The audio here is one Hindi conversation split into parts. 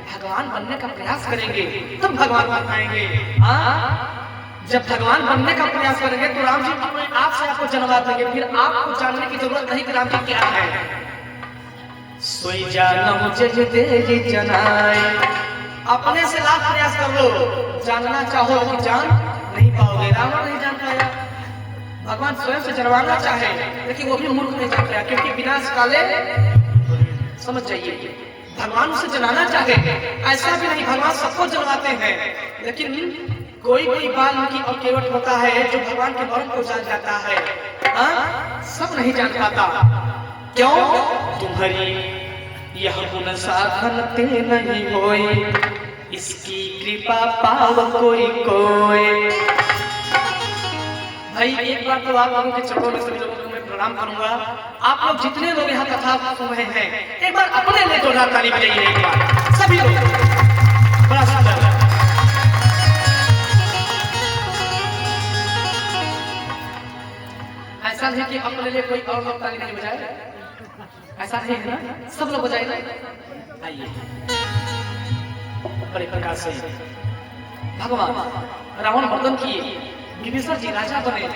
भगवान बनने का प्रयास करेंगे तब भगवान बन पाएंगे। जब भगवान बनने का प्रयास करेंगे तो राम जी अपने आप से आपको जन्मा देंगे, फिर आपको जानने की जरूरत नहीं कि राम जी क्या है। सोई जानम जग जनाए, अपने से लाख प्रयास कर लो, जानना चाहो कि जान नहीं पाओगे। रावण नहीं जान पाया, भगवान स्वयं से जन्माना चाहे लेकिन वो भी मूर्ख नहीं जान पाया, क्योंकि विनाश काले, समझ जाइए, भगवान उसे जनाना चाहे ऐसा भी नहीं, भगवान सबको जन्माते हैं, लेकिन कोई कोई बाल की और केवट होता है जो भगवान के मर्म को जान जाता है। सब नहीं जान पाता। क्यों? तुम्हारी यह गुण साधन ते नहीं होए, इसकी कृपा पाव कोई कोई। भाई एक बार तो आप लोगों के चरणों में सभी लोगों को मैं प्रणाम करूंगा। आप लोग जितने लोग यहाँ कथा सुन रहे हैं एक बार अपने लिए जोरदार ताली बजाइए एक बार सभी लोग। बड़ा सुंदर। ऐसा नहीं कि अपने लिए कोई और लोग ताली नहीं बजाए, ऐसा नहीं है ना, सब लोग बजाए ना। आइए बड़े प्रकार से भगवान रावण मर्दन किए, विभीषण जी राजा बने।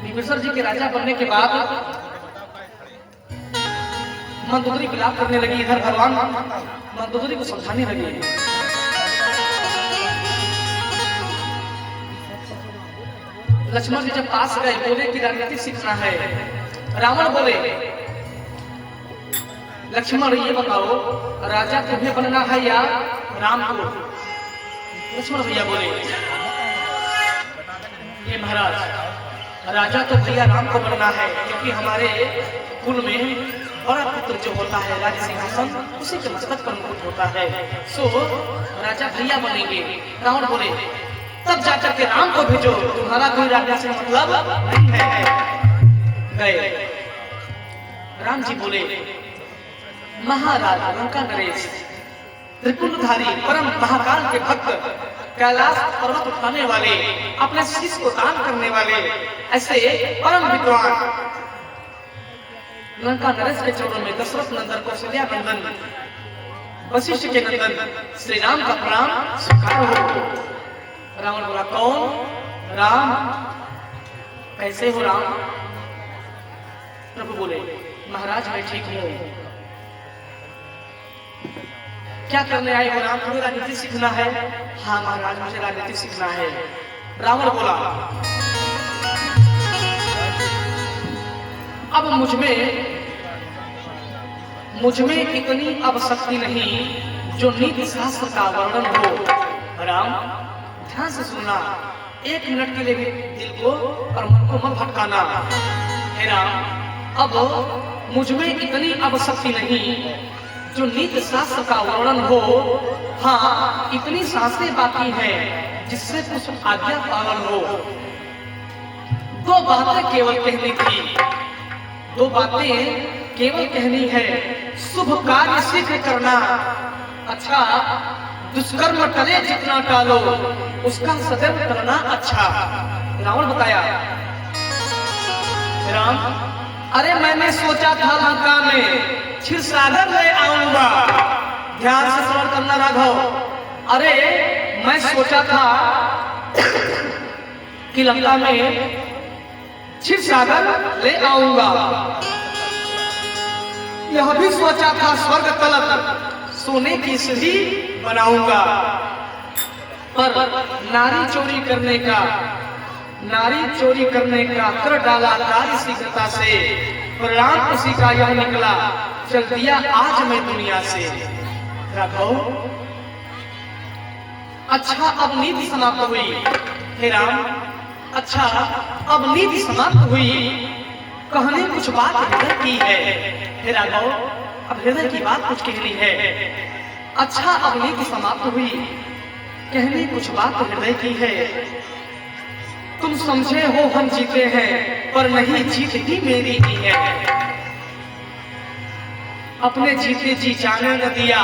विभीषण जी के राजा बनने के बाद मंदोदरी विलाप करने लगी, इधर भगवान मंदोदरी को समझाने लगे। लक्ष्मण जी जब पास गए बोले कि राजनीति सीखना है। रावण बोले लक्ष्मण ये बताओ राजा तुम्हें बनना है या राम को? लक्ष्मण भैया बोले ये महाराज राजा तो भैया राम को बनना है, क्योंकि हमारे कुल में बड़ा पुत्र जो होता है राज सिंहासन उसी के मस्तक पर मुकुट होता है, सो राजा भैया बनेंगे। रावण बोले तब जाकर के राम को भेजो, तुम्हारा कोई राजा से मतलब नहीं है। गए राम जी बोले महाराज लंका नरेश त्रिपुरधारी परम महाकाल के भक्त, कैलाश पर्वत उठाने वाले, अपने शीश को दान करने वाले, ऐसे परम विद्वान लंका नरेश के चरणों में दशरथ नंदन, कौशल्या नंदन, वशिष्ठ के नंदन श्री राम का प्रणाम स्वीकार हो। रावण बोला कौन? राम। कैसे हो राम? प्रभु बोले महाराज मैं ठीक हूँ। क्या करने आए हो राम? तुम्हें राजनीति सीखना है? हाँ महाराज मुझे राजनीति सीखना है। रावण बोला अब मुझमें इतनी अब शक्ति नहीं जो नीति शास्त्र का वर्णन हो। राम ध्यान से सुनना, एक मिनट के लिए भी दिल को और मन को मत भटकाना। हे राम अब मुझमें इतनी अब शक्ति नहीं जो नीति शास्त्र का वर्णन हो। हाँ इतनी सांसें बाकी हैं जिससे कुछ आज्ञा पालन हो। दो बातें केवल कहनी थी, दो बातें केवल कहनी है। शुभ कार्य शीघ्र करना, अच्छा दुष्कर्म टले जितना टालो उसका सदैव करना अच्छा। रावण बताया राम अरे मैंने सोचा था लंका में क्षीरसागर ले आऊंगा। ध्यान से श्रवण करना राघव। अरे मैं सोचा था कि लंका में क्षीरसागर ले आऊंगा। यह भी सोचा था स्वर्ग तलक सोने की सीढ़ी बनाऊंगा। पर नारी चोरी करने का कर डाला कार्य शीघ्रता से, परिणाम उसी का यह निकला, चल दिया आज मैं दुनिया से। राघव अच्छा अब नीति समाप्त हुई। हे राम अच्छा अब नीति समाप्त हुई, कहने कुछ बात हृदय की है। हे राघव अब हृदय की बात कुछ कहनी है। अच्छा अब नीति समाप्त हुई, कहने कुछ बात हृदय की है। तुम समझे हो हम जीते हैं, पर नहीं जीत ही मेरी ही है। अपने जीते जी जाने न दिया,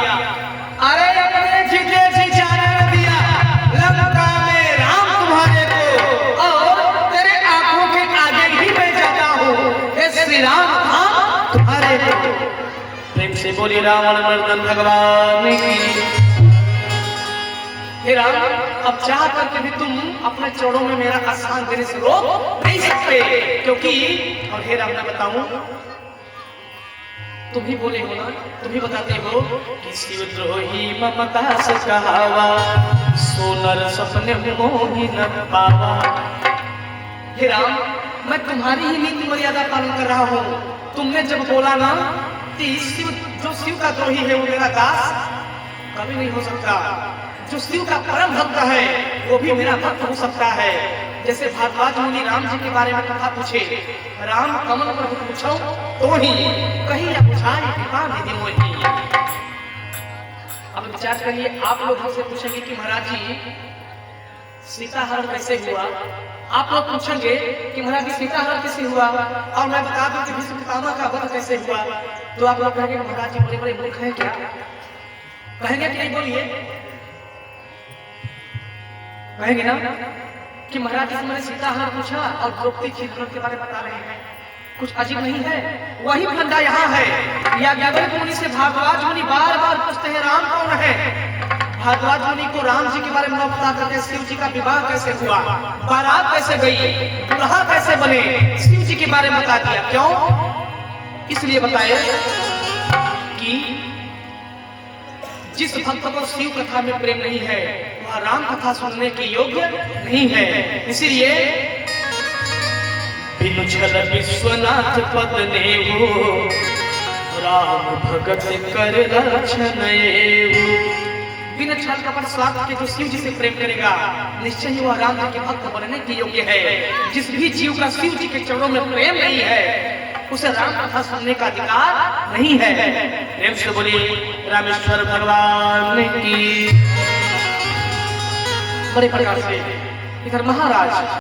अरे अपने जीते जी जाने न दिया लंका में राम तुम्हारे को, और तेरे आंखों के आगे ही मैं जाता हूँ हे श्री राम धाम तुम्हारे को। प्रेम से बोली रावण मर्दन भगवान की। हे राम, अब चाह करके भी तुम अपने चरणों में मेरा आस्थान देने से रोक नहीं सकते, क्योंकि और हे राम मैं बताऊं, तुम ही बोले हो ना, तुम ही बताते हो कि शिवद्रोही ममता से कहावा, सोनर सपने मोही न पावा। हे राम, मैं तुम्हारी ही नीति मर्यादा पालन कर रहा हूँ। तुमने जब बोला ना कि शिव, जो शिव का द्रोही है वो मेरा दास कभी नहीं हो सकता, जो शिव का परम भक्त है वो भी मेरा भक्त हो सकता है। जैसे भारद्वाज मुनि राम जी के बारे में कथा पूछे, राम कमल पर पूछो तो ही कहीं या पूछाई कृपा निधि मोही। अब विचार करिए, आप लोग हमसे पूछेंगे कि महाराज जी सीता हरण कैसे हुआ, आप लोग पूछेंगे कि महाराज जी सीता हरण कैसे हुआ, और मैं बता दूं कि भीष्म पितामह का वध कैसे हुआ, तो आप लोग कहेंगे महाराज जी बड़े बड़े मूर्ख हैं क्या? कहेंगे कि नहीं? बोलिए, कहेंगे ना कि महाराज जी मैंने सीता हरण पूछा और द्रौपदी खीर के बारे में बता रहे हैं, कुछ अजीब नहीं है? वही फंडा यहाँ है। याज्ञवल्क्य मुनि से भारद्वाज मुनि बार बार पूछते हैं राम कौन है। भारद्वाज मुनि को राम जी के बारे में बता करते शिव जी का विवाह कैसे हुआ, बारात कैसे गई, दुल्हा कैसे बने, शिव जी के बारे में बता दिया। क्यों? इसलिए बताए कि जिस भक्त को शिव कथा में प्रेम नहीं है वह राम कथा सुनने के योग्य नहीं है। इसीलिए बिनु छल विश्वनाथ पद नेवु, राम भगत कर लक्षण एवु। बिना छल कपट स्वार्थ के जो शिव जी से प्रेम करेगा निश्चय ही वह राम जी के भक्त बनने के योग्य है। जिस भी जीव का शिव जी के चरणों में प्रेम नहीं है उसे राम कथा सुनने का अधिकार नहीं है। प्रेम से बोलिए रामेश्वर भगवान की। बड़े प्रकार से इधर महाराज